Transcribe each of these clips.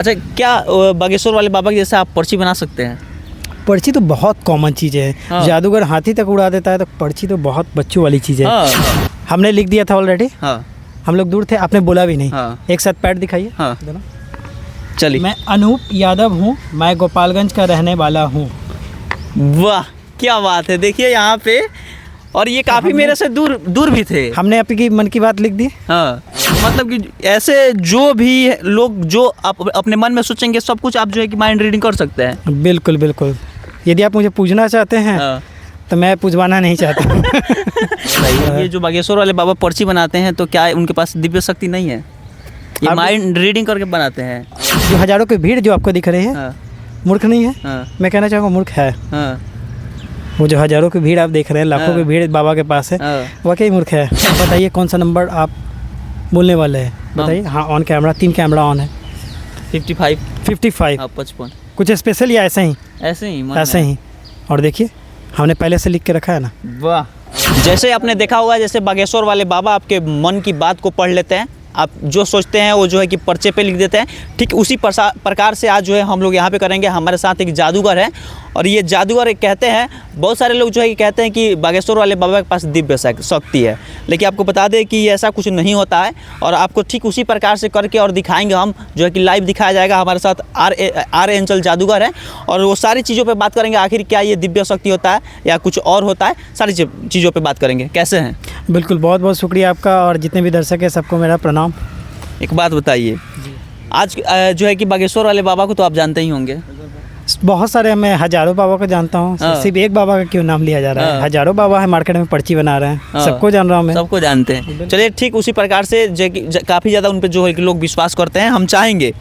अच्छा, क्या बागेश्वर वाले बाबा के जैसे आप पर्ची बना सकते हैं? पर्ची तो बहुत कॉमन चीज़ है। हाँ। जादूगर हाथी तक उड़ा देता है तो पर्ची तो बहुत बच्चों वाली चीज़ है। हाँ। हमने लिख दिया था ऑलरेडी। हाँ। हम लोग दूर थे, आपने बोला भी नहीं। हाँ। एक साथ पैड दिखाइए। हाँ। दोनों। चलिए। मैं अनूप यादव हूँ, मैं गोपालगंज का रहने वाला हूँ। वाह, क्या बात है। देखिए यहाँ पे, और ये काफ़ी मेरे से दूर भी थे। हमने आपकी मन की बात लिख दी। हाँ, मतलब कि ऐसे जो भी लोग जो अपने मन में सोचेंगे सब कुछ आप जो है कि माइंड रीडिंग कर सकते हैं। बिल्कुल बिल्कुल। यदि आप मुझे पूछना चाहते हैं हाँ। तो मैं पूछवाना नहीं चाहता। ये जो बागेश्वर वाले बाबा पर्ची बनाते हैं तो क्या उनके पास दिव्य शक्ति नहीं है? ये माइंड रीडिंग करके बनाते हैं। जो हजारों की भीड़ जो आपको दिख रही है, हाँ। मूर्ख नहीं है। हाँ। मैं कहना चाहूँगा मूर्ख है। हाँ। वो जो हजारों की भीड़ आप देख रहे हैं, लाखों हाँ। की भीड़ बाबा के पास है, हाँ। वाकई मूर्ख है। बताइए कौन सा नंबर आप बोलने वाले हैं? बताइए। हाँ, ऑन कैमरा, 3 कैमरा ऑन है। 55। 55। हाँ, 55। कुछ स्पेशल या ऐसे ही? ऐसे ही ऐसे ही। और देखिए हमने पहले से लिख के रखा है ना। वाह। जैसे आपने देखा होगा, जैसे बागेश्वर वाले बाबा आपके मन की बात को पढ़ लेते हैं। आप जो सोचते हैं वो जो है कि पर्चे पे लिख देते हैं। ठीक उसी प्रकार से आज जो है हम लोग यहाँ पे करेंगे। हमारे साथ एक जादूगर है, और ये जादूगर एक कहते हैं, बहुत सारे लोग जो है कि कहते हैं कि बागेश्वर वाले बाबा के पास दिव्य शक्ति है, लेकिन आपको बता दें कि ऐसा कुछ नहीं होता है। और आपको ठीक उसी प्रकार से करके और दिखाएंगे हम, जो है कि लाइव दिखाया जाएगा। हमारे साथ आर एंजल जादूगर है, और वो सारी चीज़ों पर बात करेंगे। आखिर क्या ये दिव्य शक्ति होता है या कुछ और होता है, सारी चीज़ों पर बात करेंगे। कैसे हैं? बिल्कुल, बहुत बहुत शुक्रिया आपका, और जितने भी दर्शक हैं सबको मेरा प्रणाम। एक बात बताइए, आज जो है कि बागेश्वर वाले बाबा को तो आप जानते ही होंगे। बहुत सारे, मैं हजारों बाबा को जानता हूँ। हाँ। सिर्फ एक बाबा का क्यों नाम लिया जा रहा है? हाँ। हजारों बाबा है, मार्केट में पर्ची बना रहे हैं। हाँ। सबको जान रहा हूँ मैं। सबको जानते हैं। चलिए, ठीक उसी प्रकार से काफ़ी ज़्यादा उन पर जो है कि लोग विश्वास करते हैं। हम चाहेंगे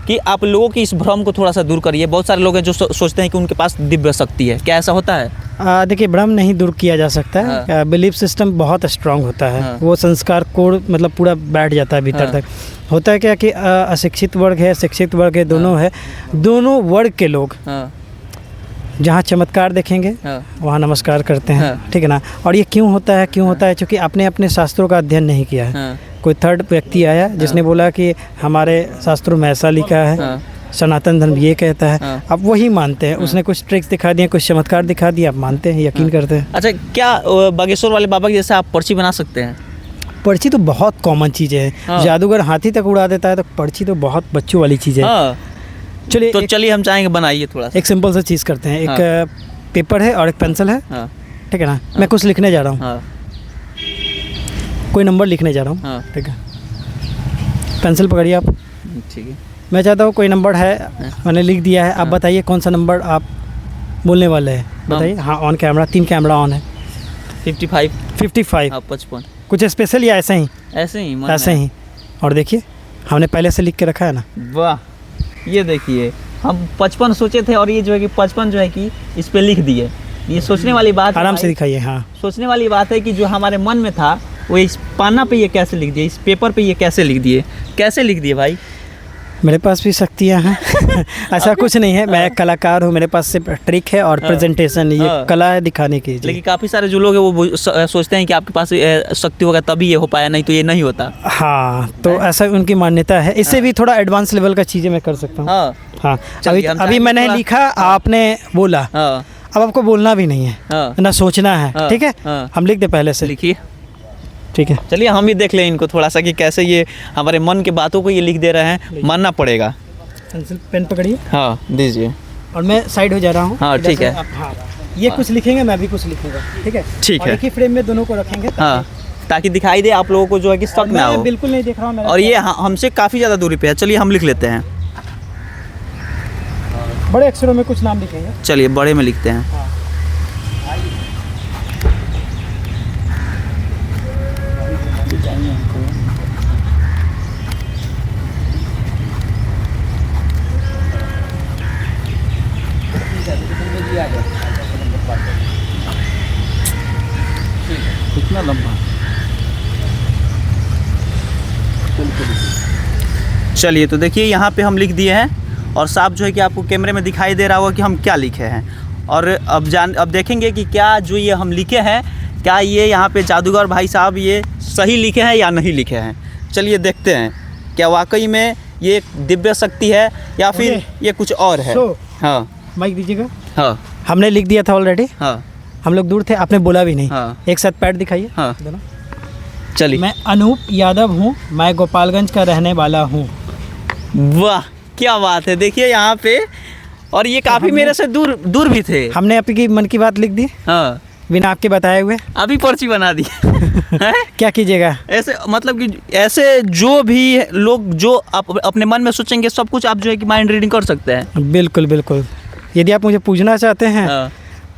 कि आप लोगों की इस भ्रम को थोड़ा सा दूर करिए। बहुत सारे लोग हैं जो सोचते हैं कि उनके पास दिव्य शक्ति है। क्या ऐसा होता है? देखिए, भ्रम नहीं दूर किया जा सकता है। हाँ। बिलीफ सिस्टम बहुत स्ट्रांग होता है। हाँ। वो संस्कार कोड मतलब पूरा बैठ जाता है भीतर हाँ। तक। होता है क्या कि अशिक्षित वर्ग है, शिक्षित वर्ग है, दोनों है। दोनों वर्ग के लोग हाँ। जहाँ चमत्कार देखेंगे हाँ। वहाँ नमस्कार करते हैं। हाँ। ठीक है ना? और ये क्यों होता है? क्यों होता है? क्योंकि आपने अपने शास्त्रों का अध्ययन नहीं किया है। हाँ। कोई थर्ड व्यक्ति आया जिसने बोला कि हमारे शास्त्रों में ऐसा लिखा है, हाँ। सनातन धर्म ये कहता है, हाँ। आप वही मानते हैं। उसने कुछ ट्रिक्स दिखा दिए, कुछ चमत्कार दिखा दिए, आप मानते हैं, यकीन करते हैं। अच्छा, क्या बागेश्वर वाले बाबा के जैसे आप पर्ची बना सकते हैं? पर्ची तो बहुत कॉमन चीज़ है। हाँ। जादूगर हाथी तक उड़ा देता है तो पर्ची तो बहुत बच्चों वाली चीज़ है। हाँ। चलिए, तो चलिए हम चाहेंगे बनाइए थोड़ा सा। एक सिंपल सा चीज़ करते हैं। एक पेपर है और एक पेंसिल है। हाँ। ठीक है ना? मैं कुछ लिखने जा रहा हूँ। हाँ। कोई नंबर लिखने जा रहा हूँ। हाँ। ठीक है, पेंसिल पकड़िए आप। ठीक है। मैं चाहता हूँ कोई नंबर है, मैंने लिख दिया है। आप बताइए कौन सा नंबर आप बोलने वाले हैं? बताइए। हाँ, ऑन कैमरा, 3 कैमरा ऑन है। 55। 55। हाँ, 55। कुछ स्पेशल या ऐसे ही? ऐसे ही ऐसे ही। और देखिए हमने पहले से लिख के रखा है ना। वाह, ये देखिए, हम 55 सोचे थे और ये जो है कि 55 जो है कि इस पे लिख दिए। ये सोचने वाली बात है आराम से भाई। दिखाइए। हाँ, सोचने वाली बात है कि जो हमारे मन में था वो इस पन्ना पे ये कैसे लिख दिए, इस पेपर पे ये कैसे लिख दिए, कैसे लिख दिए भाई? मेरे पास भी शक्तियाँ हैं। ऐसा कुछ नहीं है, मैं एक कलाकार हूँ। मेरे पास सिर्फ ट्रिक है और प्रेजेंटेशन, ये कला है दिखाने की। लेकिन काफ़ी सारे जो लोग हैं वो सोचते हैं कि आपके पास शक्ति होगा तभी ये हो पाया, नहीं तो ये नहीं होता। हाँ, तो ऐसा उनकी मान्यता है। इससे भी थोड़ा एडवांस लेवल का चीज़ें मैं कर सकता हूँ। हाँ। हाँ, चलिए, हम अभी मैंने थोड़ा- लिखा, आपने बोला। हाँ। अब आपको बोलना भी नहीं है, हाँ। ना सोचना है। हाँ। ठीक है, हाँ। हम लिख दे पहले से। लिखिए। ठीक है, चलिए हम भी देख लें इनको थोड़ा सा कि कैसे ये हमारे मन की बातों को ये लिख दे रहे हैं। मानना पड़ेगा। पेंसिल पेन पकड़िए हाँ, दीजिए। और मैं साइड हो जा रहा हूँ। हाँ, इधर ठीक से है। आप- हाँ, ये कुछ लिखेंगे, मैं भी कुछ लिखूंगा। ठीक है, ठीक और है। एक ही फ्रेम में दोनों को रखेंगे। हाँ, ताकि दिखाई दे आप लोगों को जो है कि शक ना मैं हो। बिल्कुल नहीं देख रहा हूँ। और ये हमसे काफ़ी ज़्यादा दूरी पे है। चलिए हम लिख लेते हैं। बड़े अक्षरों में कुछ नाम लिखेंगे। चलिए बड़े में लिखते हैं। कितना लंबा? चलिए, तो देखिए यहाँ पे हम लिख दिए हैं और साफ जो है कि आपको कैमरे में दिखाई दे रहा होगा कि हम क्या लिखे हैं। और अब देखेंगे कि क्या जो ये हम लिखे हैं, क्या ये यहाँ पे जादूगर भाई साहब ये सही लिखे हैं या नहीं लिखे हैं। चलिए देखते हैं क्या वाकई में ये एक दिव्य शक्ति है या फिर ये कुछ और है? हाँ माइक दीजिएगा। हाँ हमने लिख दिया था ऑलरेडी। हाँ हम लोग दूर थे, आपने बोला भी नहीं। हाँ। एक साथ पैड दिखाइए। हाँ दोनों। चलिए। मैं अनूप यादव हूँ, मैं गोपालगंज का रहने वाला हूँ। वाह क्या बात है, देखिए यहाँ पे, और ये काफ़ी मेरे से दूर दूर भी थे। हमने आपकी मन की बात लिख दी हाँ बिना आपके बताए हुए। अभी पर्ची बना दी हैं? क्या कीजिएगा? ऐसे मतलब कि ऐसे जो भी लोग जो अपने मन में सोचेंगे सब कुछ आप जो है कि माइंड रीडिंग कर सकते हैं। बिल्कुल बिल्कुल। यदि आप मुझे पूछना चाहते हैं हाँ।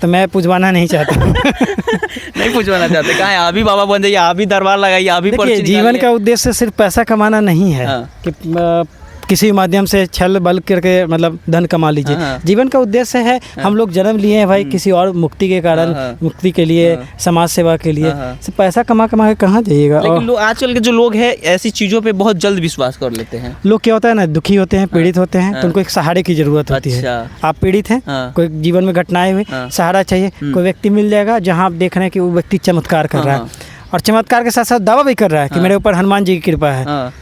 तो मैं पूछवाना नहीं चाहता। नहीं पूछवाना चाहते, कहाँ है अभी बाबा बन जाइए, अभी दरबार लगाइए, अभी पर्ची देखिए, जीवन निकालिए। का उद्देश्य सिर्फ पैसा कमाना नहीं है। हाँ। कि किसी माध्यम से छल बल करके मतलब धन कमा लीजिए। हाँ। जीवन का उद्देश्य है हम लोग जन्म लिए हैं भाई किसी और मुक्ति के कारण, हाँ। मुक्ति के लिए, समाज सेवा के लिए। हाँ। सिर्फ पैसा कमा कमा के कहाँ जाइएगा? लेकिन लोग आजकल के जो लोग हैं ऐसी चीज़ों पे बहुत जल्द विश्वास कर लेते हैं। लोग क्या होता है ना, दुखी होते हैं, पीड़ित होते हैं, तो उनको एक सहारे की जरूरत होती है। अच्छा। आप पीड़ित हैं, हाँ। कोई जीवन में घटनाएं हुई, हाँ। सहारा चाहिए, कोई व्यक्ति मिल जाएगा जहाँ आप देख रहे हैं कि वो व्यक्ति चमत्कार कर रहा है, और चमत्कार के साथ साथ दावा भी कर रहा है कि मेरे ऊपर हनुमान जी की कृपा है। हाँ।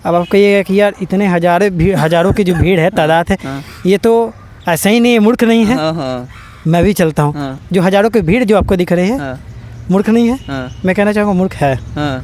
अब आप कहिएगा कि यार इतने हजारों की जो भीड़ है, तादाद है, हाँ। ये तो ऐसा ही नहीं है, मूर्ख नहीं है। हाँ। हाँ। मैं भी चलता हूँ। हाँ। जो हजारों की भीड़ जो आपको दिख रही है, हाँ। मूर्ख नहीं है। हाँ। मैं कहना चाहूँगा मूर्ख है। हाँ।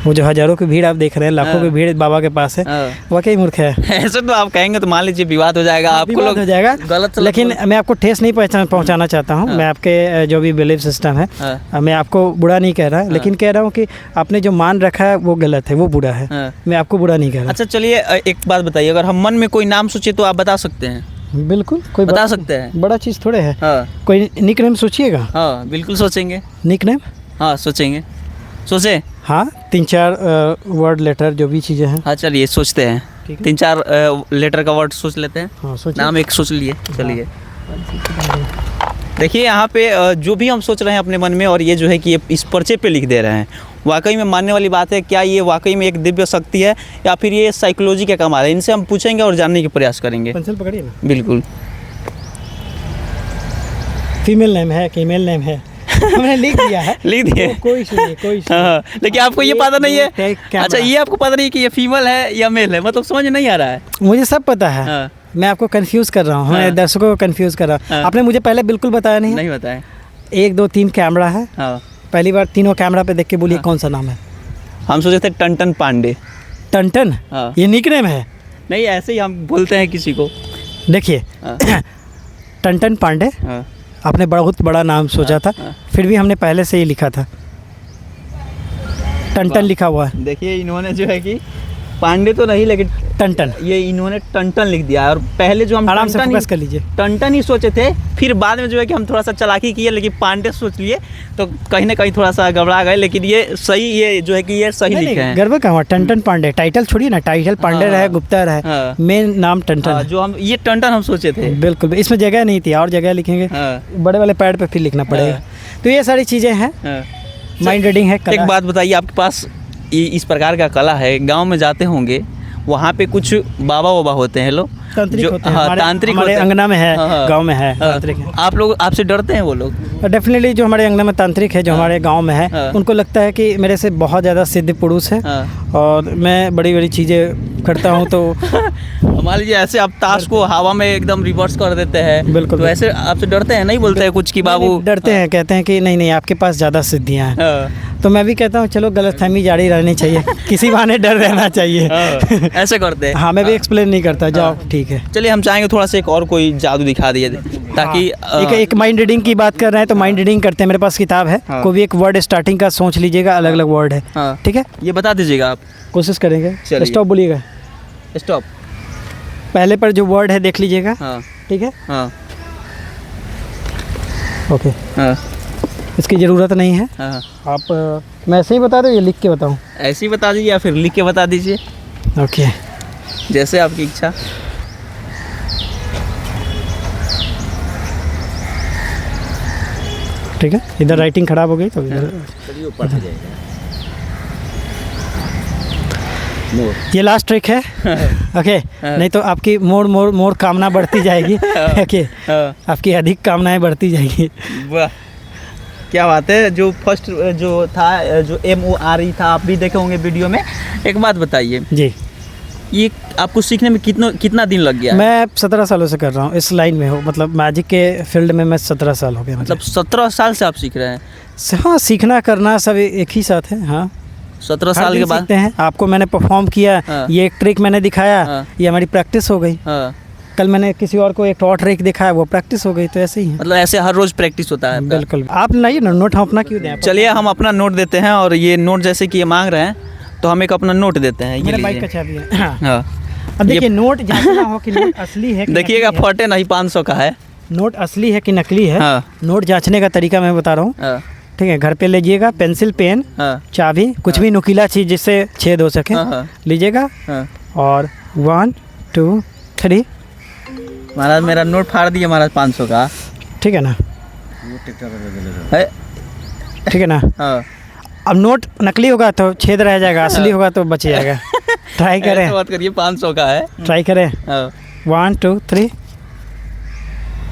वो जो हजारों की भीड़ आप देख रहे हैं, लाखों की भीड़ बाबा के पास है, हाँ। वाकई मूर्ख है। ऐसे तो आप कहेंगे तो मान लीजिए विवाद हो जाएगा, आपको विवाद लोग हो जाएगा गलत सलत लेकिन मैं आपको ठेस नहीं पहुंचाना चाहता हूं। मैं आपके जो भी बिलीफ सिस्टम है, हाँ। मैं आपको बुरा नहीं कह रहा, लेकिन कह रहा हूं कि आपने जो मान रखा है वो गलत है, वो बुरा है। हाँ। मैं आपको बुरा नहीं कह रहा। अच्छा चलिए, एक बात बताइए, अगर हम मन में कोई नाम सोचे तो आप बता सकते हैं? बिल्कुल, कोई बता सकते हैं। बड़ा चीज़ थोड़े है। हाँ। कोई निक नेम सोचिएगा। हाँ बिल्कुल सोचेंगे। Nickname? हाँ सोचेंगे, सोचे। हाँ, 3-4 वर्ड लेटर जो भी चीज़ें हैं। हाँ चलिए सोचते हैं, ठीक है। 3-4 लेटर का वर्ड सोच लेते हैं। हाँ सोचिए। नाम एक सोच लिए, चलिए। देखिए यहाँ पे जो भी हम सोच रहे हैं अपने मन में, और ये जो है कि ये इस पर्चे पे लिख दे रहे हैं, वाकई में मानने वाली बात है? क्या ये वाकई में एक दिव्य शक्ति है या फिर ये साइकोलॉजी का कमाल है? इनसे हम पूछेंगे और जानने की प्रयास करेंगे। पेंसिल पकड़िए ना। बिल्कुल। फीमेल नेम है, फीमेल नेम है, हमने लिख दिया है। लिख दिए। कोई इशू नहीं, कोई इशू नहीं। हाँ, लेकिन आपको ये पता नहीं है? कैमरा। अच्छा, ये आपको पता नहीं है कि ये फीमेल है या मेल है? मतलब समझ नहीं आ रहा है। मुझे सब पता है। हाँ। मैं आपको कंफ्यूज कर रहा हूँ, हाँ। मेरे दर्शकों को कंफ्यूज कर रहा हूँ। हाँ। आपने मुझे पहले बिल्कुल बताया नहीं। नहीं बताए। 1 2 3 कैमरा है। हाँ। पहली बार तीनों कैमरा पे देख के बोलिए कौन सा नाम है? हम सोचे थे टन पांडे। टन? हाँ। ये निकनेम है? नहीं, ऐसे ही हम बोलते हैं किसी को। देखिए, हाँ। टन पांडे, हाँ। आपने बहुत बड़ा नाम सोचा था, फिर भी हमने पहले से ही लिखा था, टन लिखा हुआ है। देखिए इन्होंने जो है कि पांडे तो नहीं, लेकिन टन ये इन्होंने टन लिख दिया। और पहले जो हम आराम से फोकस कर लीजिए। टन ही सोचे थे, फिर बाद में जो है कि हम थोड़ा सा चालाकी किए, लेकिन पांडे सोच लिए तो कहीं ना कहीं थोड़ा सा घबरा गए। लेकिन ये सही, ये जो है कि ये सही लिखे हैं। गर्व का हुआ टन पांडे। टाइटल छोड़िए ना, टाइटल पांडे हाँ। रहे, गुप्ता रहे, हाँ। मेन नाम टन हाँ, है। जो हम ये टन हम सोचे थे। बिल्कुल, इसमें जगह नहीं थी, और जगह लिखेंगे। हाँ। बड़े वाले पैड पे फिर लिखना पड़ेगा। तो ये सारी चीज़ें हैं। हाँ। माइंड रीडिंग है, कला एक बात बताइए, आपके पास इस प्रकार का कला है, गांव में जाते होंगे, वहाँ पे कुछ बाबा होते हैं लोग, तांत्रिक होते हैं। हाँ, तांत्रिक हमारे होते हैं। अंगना में है, हाँ। गांव में है, हाँ। तांत्रिक है। आप लोग, आपसे डरते हैं वो लोग? डेफिनेटली जो हमारे अंगना में तांत्रिक है, जो हमारे गांव में है, हाँ। उनको लगता है कि मेरे से बहुत ज़्यादा सिद्ध पुरुष है, हाँ। और मैं बड़ी बड़ी चीज़ें करता हूँ। तो मान लीजिए ऐसे आप ताश को हवा में एकदम रिवर्स कर देते हैं, बिल्कुल। तो ऐसे आपसे डरते हैं? नहीं बोलते हैं कुछ कि बाबू? डरते हैं, कहते हैं कि नहीं आपके पास ज़्यादा सिद्धियाँ हैं। हाँ। तो मैं भी कहता हूँ चलो गलतफहमी जारी रहनी चाहिए, किसी बहाने डर रहना चाहिए। हाँ, ऐसे करते हैं। हाँ, मैं भी एक्सप्लेन नहीं करता, जाओ ठीक है। चलिए हम चाहेंगे थोड़ा सा एक और कोई जादू दिखा दिए ताकि एक माइंड रीडिंग की बात कर रहे हैं तो माइंड रीडिंग करते हैं। मेरे पास किताब है, हाँ। कोई भी एक वर्ड स्टार्टिंग का सोच लीजिएगा, अलग अलग वर्ड है, हाँ। ठीक है? ये बता दीजिएगा आप। कोशिश करेंगे। चलिए। स्टॉप बोलिएगा। स्टॉप। पहले पर जो वर्ड है देख लीजिएगा, हाँ। ठीक है? हाँ। ओके, हाँ। इसकी ज़रूरत नहीं है। हाँ। आप मैं ऐसे ही बता दूँ या लिख के बताऊँ? ऐसे ही बता दीजिए या फिर लिख के बता दीजिए, ओके, जैसे आपकी इच्छा। ठीक है। इधर राइटिंग खराब हो गई तो इधर। चलिए ऊपर से जाएगा। मोर। ये लास्ट ट्रिक है। ओके, नहीं तो आपकी मोर कामना बढ़ती जाएगी। ओके, हाँ। आपकी अधिक कामनाएं बढ़ती जाएगी। वाह क्या बात है। जो फर्स्ट जो था, जो MORE था, आप भी देखे होंगे वीडियो में। एक बात बताइए, जी, ये आपको सीखने में कितना दिन लग गया? मैं 17 सालों से कर रहा हूँ, इस लाइन में हूँ, मतलब मैजिक के फील्ड में मैं 17 साल हो गया। मतलब 17 साल से आप सीख रहे हैं? हाँ, सीखना करना सब एक ही साथ है। हाँ, 17 साल के बाद सीखते हैं। आपको मैंने परफॉर्म किया, हाँ। ये एक ट्रिक मैंने दिखाया, हाँ। ये हमारी प्रैक्टिस हो गई। हाँ। कल मैंने किसी और को एक और ट्रिक दिखाया, वो प्रैक्टिस हो गई। तो ऐसे ही है। मतलब ऐसे हर रोज प्रैक्टिस होता है आपका? बिल्कुल। आप लाइए ना नोट, हम अपना क्यों दें? चलिए हम अपना नोट देते हैं, और ये नोट जैसे कि ये मांग रहे हैं तो हम एक अपना नोट देते हैं। ये मेरा बाइक का लीजिए। चाबी है। हाँ। हाँ, अब देखिए, नोट जांचना हो कि नोट असली है कि देखिएगा नकली है। फटे नहीं, 500 का है। नोट असली है कि नकली है। हाँ। नोट जांचने का तरीका मैं बता रहा हूँ। हाँ। ठीक है, घर पे लीजिएगा पेंसिल, पेन, हाँ। चाबी, कुछ भी नुकीला चीज़ जिससे छेद हो सके, हाँ। हाँ। लीजिएगा। हाँ। और 1 2 3। महाराज मेरा नोट फाड़ दिए महाराज 500 का। ठीक है ना? है? ठीक है ना? हाँ। अब नोट नकली होगा तो छेद रह जाएगा, असली होगा तो बच जाएगा। ट्राई करें, ऐसे बात करिए, 500 का है। ट्राई करें। हाँ। 1 2 3,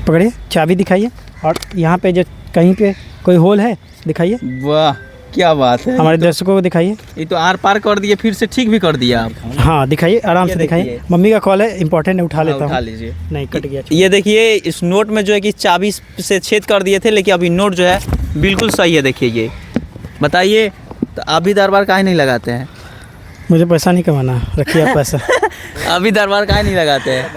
पकड़िए, चाबी दिखाइए, और यहाँ पे जो कहीं पे कोई होल है दिखाइए, वाह क्या बात है। हमारे दर्शकों को दिखाइए। ये तो आर पार कर दिए, फिर से ठीक भी कर दिया आप। हाँ, दिखाइए, आराम ये से दिखाइए। देखिए। मम्मी का कॉल है, इंपॉर्टेंट है, उठा लेता उठा हूँ। लीजिए। नहीं, कट गया। ये देखिए, इस नोट में जो है कि चाबी से छेद कर दिए थे, लेकिन अभी नोट जो है बिल्कुल सही है। देखिए ये बताइए, तो आप भी दरबार काहे नहीं लगाते हैं? मुझे पैसा नहीं कमाना, रखिए आप पैसा। अभी दरबार काहे नहीं लगाते हैं?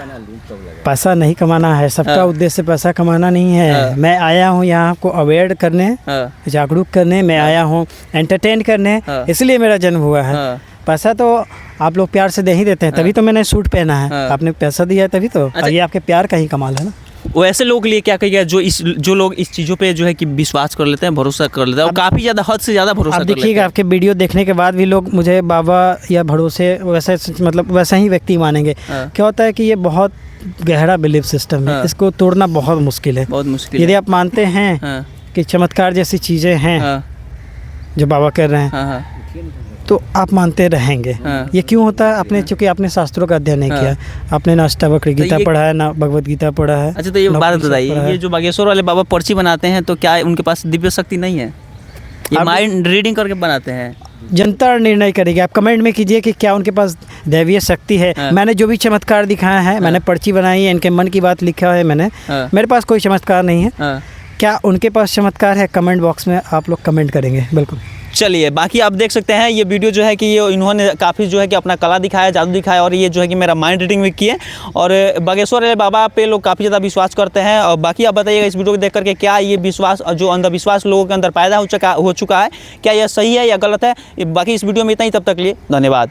पैसा नहीं कमाना है, सबका हाँ। उद्देश्य पैसा कमाना नहीं है। हाँ। मैं आया हूँ यहाँ आपको अवेयर करने, हाँ। जागरूक करने, मैं आया हूँ एंटरटेन करने, हाँ। इसलिए मेरा जन्म हुआ है। हाँ। पैसा तो आप लोग प्यार से दे ही देते हैं, तभी तो मैंने सूट पहना है। हाँ। आपने पैसा दिया है तभी तो। अच्छा। और ये आपके प्यार का ही कमाल है ना। वो ऐसे लोगों के लिए क्या कहिएगा जो लोग इस चीज़ों पे जो है कि विश्वास कर लेते हैं, भरोसा कर लेते हैं, और काफ़ी ज़्यादा, हद से ज़्यादा भरोसा आप कर लेते देखिएगा, हैं। आपके वीडियो देखने के बाद भी लोग मुझे बाबा या भरोसे वैसे, मतलब वैसा ही व्यक्ति मानेंगे। हाँ। क्या होता है कि ये बहुत गहरा बिलीफ सिस्टम है, हाँ। इसको तोड़ना बहुत मुश्किल है। बहुत मुश्किल यदि है। आप मानते हैं हाँ। कि चमत्कार जैसी चीज़ें हैं हाँ। जो बाबा कर रहे हैं, हाँ। हाँ। तो आप मानते रहेंगे। हाँ। ये क्यों होता है? आपने, चूंकि आपने शास्त्रों का अध्ययन नहीं हाँ। किया, आपने ना अष्टावक्र गीता ये- पढ़ा है, ना भगवत गीता पढ़ा है। अच्छा, तो ये ना बात उपनिषद बताइए, पढ़ा है। ये जो बागेश्वर वाले बाबा पर्ची बनाते हैं, तो क्या उनके पास दिव्य शक्ति नहीं है? ये आप- माइंड रीडिंग करके बनाते हैं? जनता निर्णय करेगी। आप कमेंट में कीजिए कि क्या उनके पास दैवीय शक्ति है। हाँ। मैंने जो भी चमत्कार दिखाया है, मैंने पर्ची बनाई है, इनके मन की बात लिखा है मैंने। हाँ। मेरे पास कोई चमत्कार नहीं है। हाँ। क्या उनके पास चमत्कार है? कमेंट बॉक्स में आप लोग कमेंट करेंगे, बिल्कुल। चलिए, बाकी आप देख सकते हैं ये वीडियो जो है कि ये इन्होंने काफ़ी जो है कि अपना कला दिखाया, जादू दिखाया, और ये जो है कि मेरा माइंड रीडिंग भी किए, और बागेश्वर वाले बाबा पे लोग काफ़ी ज़्यादा विश्वास करते हैं। और बाकी आप बताइएगा इस वीडियो को देख करके, क्या ये विश्वास, जो अंधविश्वास लोगों के अंदर पैदा हो चुका है, क्या यह सही है या गलत है? बाकी इस वीडियो में इतना ही, तब तक के लिए धन्यवाद।